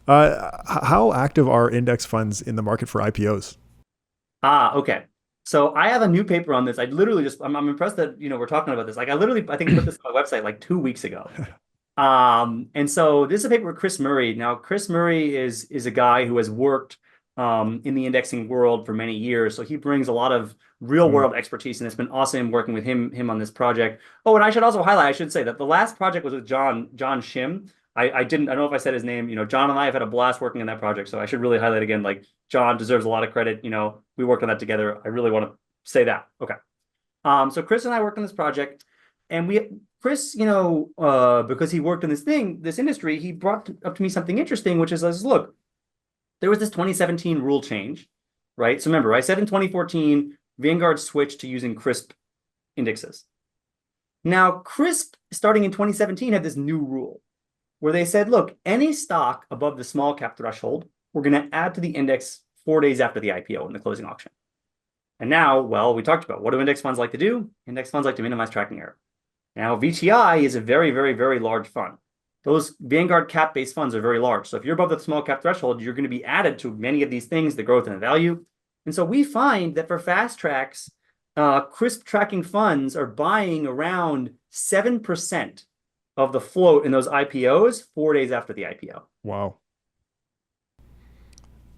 How active are index funds in the market for IPOs? Okay. So I have a new paper on this. I literally just I'm impressed that we're talking about this. Like I think put this on my website like 2 weeks ago. And so this is a paper with Chris Murray. Now, Chris Murray is a guy who has worked in the indexing world for many years. So he brings a lot of real Mm, world expertise, and it's been awesome working with him on this project. Oh, and I should also highlight, I should say that the last project was with John Shim. I don't know if I said his name. John and I have had a blast working on that project. So I should really highlight again, like John deserves a lot of credit. We worked on that together. I really want to say that. Okay. So Chris and I worked on this project, and Chris, because he worked in this industry, he brought up to me something interesting, which is, look, there was this 2017 rule change, right? So remember, I said in 2014, Vanguard switched to using CRISP indexes. Now, CRISP, starting in 2017, had this new rule where they said, look, any stock above the small cap threshold, we're going to add to the index 4 days after the IPO in the closing auction. And now, well, we talked about what do index funds like to do? Index funds like to minimize tracking error. Now, VTI is a very, very, very large fund. Those Vanguard cap-based funds are very large. So if you're above the small cap threshold, you're going to be added to many of these things, the growth and the value. And so we find that for fast tracks, CRISP tracking funds are buying around 7% of the float in those IPOs 4 days after the IPO. wow.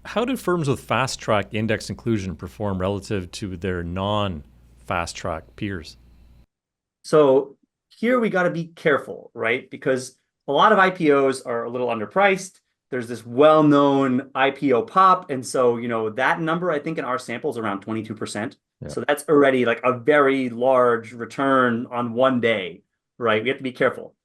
How do firms with fast track index inclusion perform relative to their non fast track peers? So here we got to be careful, right? Because a lot of IPOs are a little underpriced. There's this well-known IPO pop. And so, that number, I think in our sample is around 22%. Yeah. So that's already like a very large return on one day, right? We have to be careful.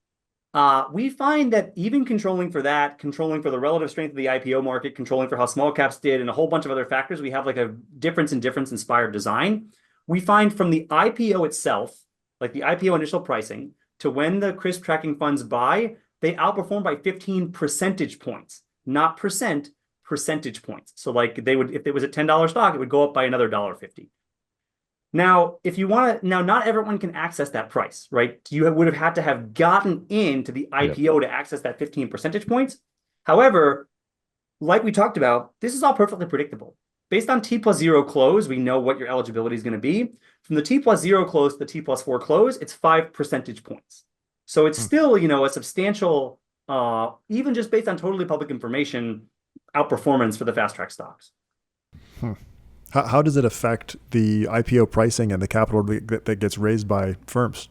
We find that even controlling for that, controlling for the relative strength of the IPO market, controlling for how small caps did, and a whole bunch of other factors, we have like a difference inspired design. We find from the IPO itself, like the IPO initial pricing, to when the CRISP tracking funds buy, they outperform by 15 percentage points, not percent, percentage points. So like if it was a $10 stock, it would go up by another $1.50. Now, if you want to, now not everyone can access that price, right? You would have had to have gotten into the Yep. IPO to access that 15 percentage points. However, like we talked about, this is all perfectly predictable. Based on T plus zero close, we know what your eligibility is going to be. From the T plus zero close to the T plus four close, it's 5 percentage points. So it's Hmm. still, a substantial, even just based on totally public information, outperformance for the fast track stocks. Hmm. How does it affect the IPO pricing and the capital that gets raised by firms?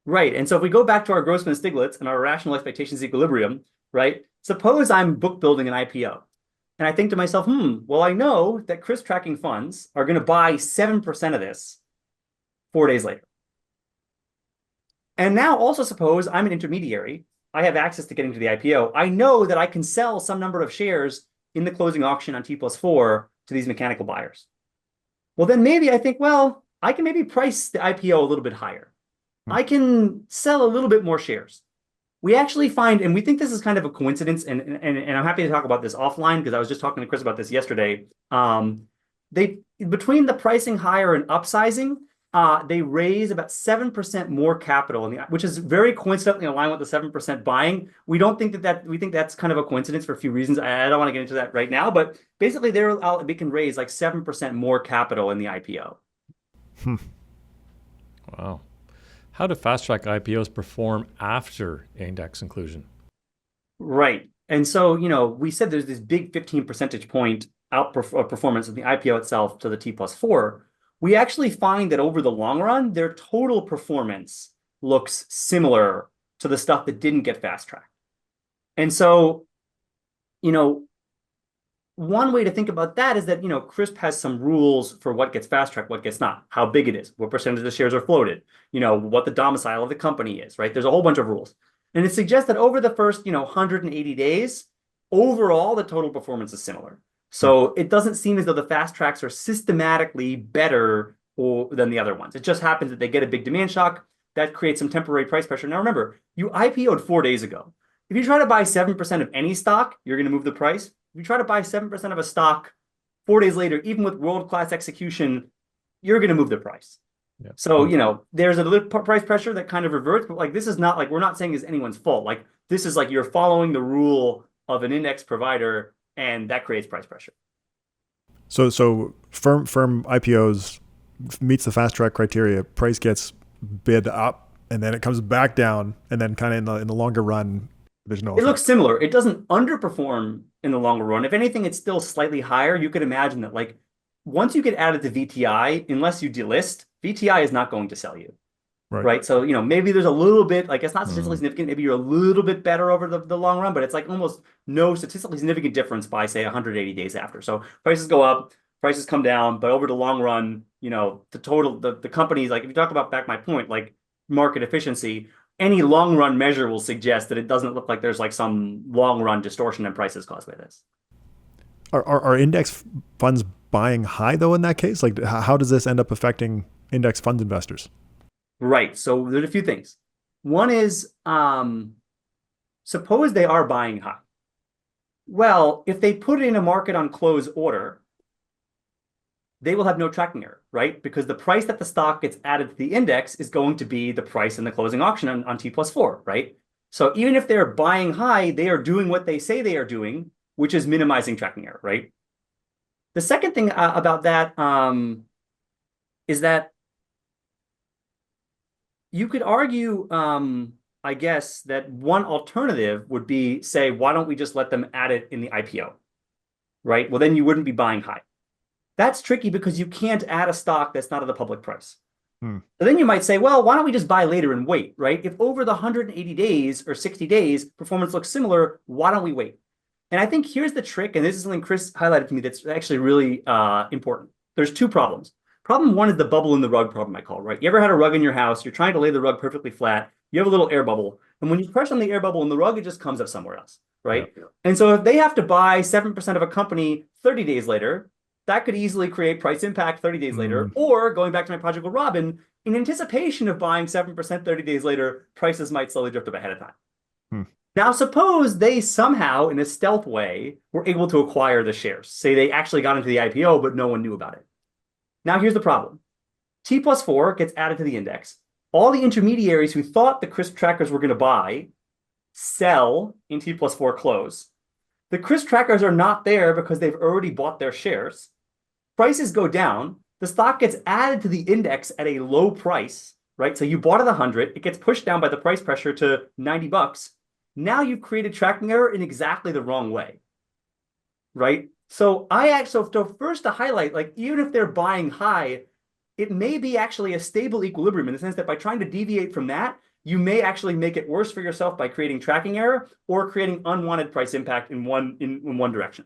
Right. And so if we go back to our Grossman-Stiglitz and our rational expectations equilibrium, right? Suppose I'm book building an IPO. And I think to myself, well, I know that CRISP tracking funds are going to buy 7% of this 4 days later. And now also suppose I'm an intermediary. I have access to getting to the IPO. I know that I can sell some number of shares in the closing auction on T plus four to these mechanical buyers. Well, then maybe I think, well, I can maybe price the IPO a little bit higher. Hmm. I can sell a little bit more shares. We actually find, and we think this is kind of a coincidence, and I'm happy to talk about this offline because I was just talking to Chris about this yesterday. They between the pricing higher and upsizing, they raise about 7% more capital, which is very coincidentally aligned with the 7% buying. We don't think we think that's kind of a coincidence for a few reasons. I don't want to get into that right now, but basically they can raise like 7% more capital in the IPO. Hmm. Wow. How do fast track IPOs perform after index inclusion? Right. And so, we said there's this big 15 percentage point outperformance of the IPO itself to the T plus four. We actually find that over the long run, their total performance looks similar to the stuff that didn't get fast tracked. And so, you know, one way to think about that is that, CRISP has some rules for what gets fast tracked, what gets not, how big it is, what percentage of the shares are floated, what the domicile of the company is, right? There's a whole bunch of rules. And it suggests that over the first, 180 days, overall, the total performance is similar. So it doesn't seem as though the fast tracks are systematically better than the other ones. It just happens that they get a big demand shock that creates some temporary price pressure. Now, remember, you IPO'd 4 days ago. If you try to buy 7% of any stock, you're going to move the price. If you try to buy 7% of a stock 4 days later, even with world-class execution, you're going to move the price. Yeah. So, there's a little price pressure that kind of reverts, but like this is not like we're not saying is anyone's fault. Like this is like you're following the rule of an index provider, and that creates price pressure. So firm IPOs meets the fast track criteria, price gets bid up, and then it comes back down, and then kind of in the longer run, there's no It effect. looks similar. It doesn't underperform in the longer run. If anything, it's still slightly higher. You could imagine that like once you get added to VTI, unless you delist, VTI is not going to sell you. Right. So, maybe there's a little bit, like it's not statistically significant. Maybe you're a little bit better over the long run, but it's like almost no statistically significant difference by, say, 180 days after. So prices go up, prices come down, but over the long run, the companies, like if you talk about back my point, like market efficiency, any long run measure will suggest that it doesn't look like there's like some long run distortion in prices caused by this. Are index funds buying high though in that case? Like how does this end up affecting index fund investors? Right. So there's a few things. One is, suppose they are buying high. Well, if they put in a market on close order, they will have no tracking error, right? Because the price that the stock gets added to the index is going to be the price in the closing auction on T+4, right? So even if they're buying high, they are doing what they say they are doing, which is minimizing tracking error, right? The second thing about that is that you could argue, I guess, that one alternative would be, say, why don't we just let them add it in the IPO, right? Well, then you wouldn't be buying high. That's tricky because you can't add a stock that's not at the public price. So then you might say, well, why don't we just buy later and wait, right? If over the 180 days or 60 days, performance looks similar, why don't we wait? And I think here's the trick, and this is something Chris highlighted to me that's actually really important. There's two problems. Problem one is the bubble in the rug problem, I call, right? You ever had a rug in your house, you're trying to lay the rug perfectly flat, you have a little air bubble, and when you press on the air bubble in the rug, it just comes up somewhere else, right? Yeah. And so if they have to buy 7% of a company 30 days later, that could easily create price impact 30 days later, or going back to my project with Robin, in anticipation of buying 7% 30 days later, prices might slowly drift up ahead of time. Now, suppose they somehow, in a stealth way, were able to acquire the shares. Say they actually got into the IPO, but no one knew about it. Now, here's the problem. T+4 gets added to the index. All the intermediaries who thought the CRSP trackers were going to buy sell in T+4 close. The CRSP trackers are not there because they've already bought their shares. Prices go down. The stock gets added to the index at a low price, right? So you bought it at 100. It gets pushed down by the price pressure to $90. Now you've created tracking error in exactly the wrong way, right? So first to highlight, like even if they're buying high, it may be actually a stable equilibrium in the sense that by trying to deviate from that, you may actually make it worse for yourself by creating tracking error or creating unwanted price impact in one direction.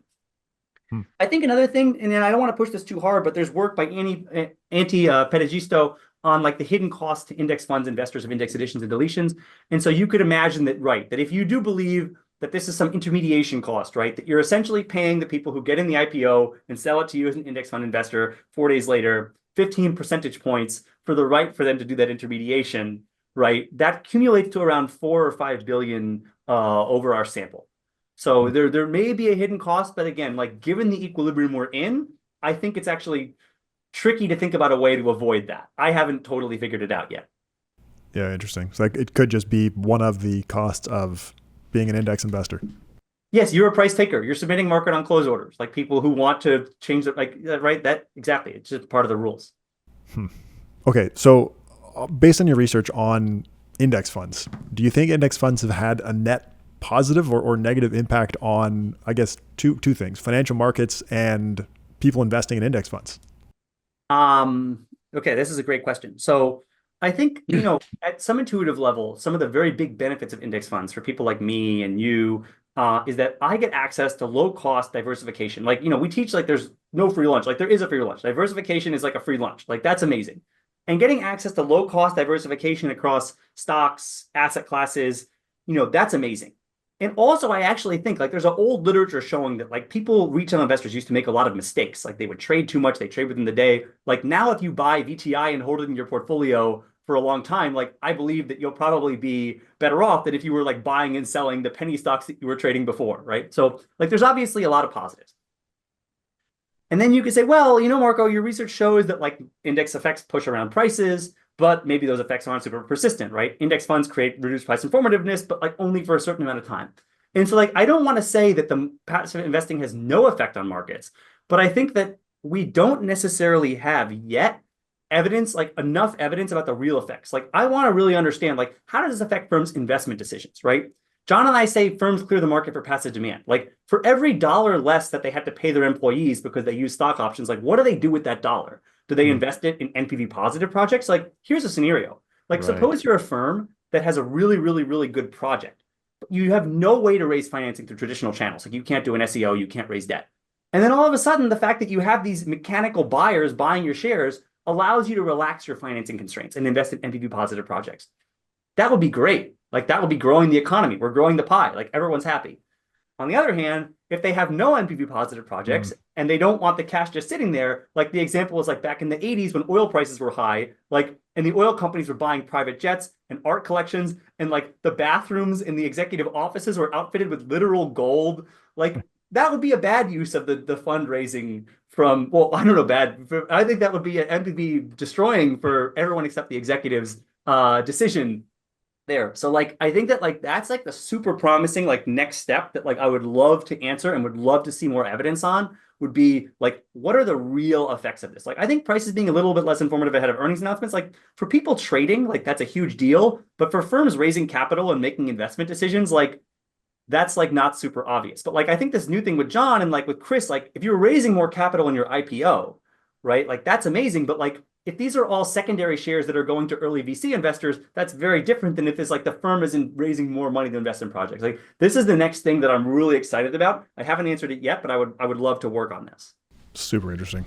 I think another thing, and I don't want to push this too hard, but there's work by Antti Petajisto on like the hidden cost to index funds investors of index additions and deletions. And so you could imagine that, right, that if you do believe that this is some intermediation cost, right, that you're essentially paying the people who get in the IPO and sell it to you as an index fund investor 4 days later, 15 percentage points for the right for them to do that intermediation, right, that accumulates to around 4 or 5 billion over our sample. So there may be a hidden cost, but again, like given the equilibrium we're in, I think it's actually tricky to think about a way to avoid that. I haven't totally figured it out yet. Yeah, interesting. So like it could just be one of the costs of being an index investor. Yes, you're a price taker. You're submitting market on close orders, like people who want to change it, like right? That exactly. It's just part of the rules. Okay, so based on your research on index funds, do you think index funds have had a net positive or negative impact on, I guess, two things: financial markets and people investing in index funds? Okay, this is a great question. So I think, at some intuitive level, some of the very big benefits of index funds for people like me and you is that I get access to low cost diversification. Like, we teach like there's no free lunch. Like there is a free lunch. Diversification is like a free lunch. Like that's amazing. And getting access to low cost diversification across stocks, asset classes, that's amazing. And also, I actually think like there's an old literature showing that like retail investors used to make a lot of mistakes. Like they would trade too much, they trade within the day. Like now, if you buy VTI and hold it in your portfolio for a long time, like I believe that you'll probably be better off than if you were like buying and selling the penny stocks that you were trading before, right? So like there's obviously a lot of positives. And then you could say, well, Marco, your research shows that like index effects push around prices, but maybe those effects aren't super persistent, right? Index funds create reduced price informativeness, but like only for a certain amount of time. And so like, I don't want to say that the passive investing has no effect on markets, but I think that we don't necessarily have yet evidence, like enough evidence about the real effects. Like I want to really understand, like, how does this affect firms' investment decisions, right? John and I say firms clear the market for passive demand. Like for every dollar less that they had to pay their employees because they use stock options, like what do they do with that dollar? Do they invest it in NPV positive projects? Like here's a scenario. Like Right. suppose you're a firm that has a really, really, really good project. But you have no way to raise financing through traditional channels. Like you can't do an SEO, you can't raise debt. And then all of a sudden, the fact that you have these mechanical buyers buying your shares allows you to relax your financing constraints and invest in NPV positive projects. That would be great. Like that would be growing the economy. We're growing the pie. Like everyone's happy. On the other hand, if they have no NPV positive projects and they don't want the cash just sitting there, like the example was like back in the 80s when oil prices were high, like, and the oil companies were buying private jets and art collections, and like the bathrooms in the executive offices were outfitted with literal gold. Like that would be a bad use of the fundraising from, well, I don't know, bad. I think that would be an NPV destroying for everyone except the executives' decision there. So like I think that like that's like the super promising like next step that like I would love to answer and would love to see more evidence on would be like what are the real effects of this? Like I think prices being a little bit less informative ahead of earnings announcements, like for people trading, like that's a huge deal. But for firms raising capital and making investment decisions, like that's like not super obvious. But like I think this new thing with John and like with Chris, like if you're raising more capital in your IPO, right? Like that's amazing. But like if these are all secondary shares that are going to early VC investors, that's very different than if it's like the firm isn't raising more money to invest in projects. Like this is the next thing that I'm really excited about. I haven't answered it yet, but I would love to work on this. Super interesting.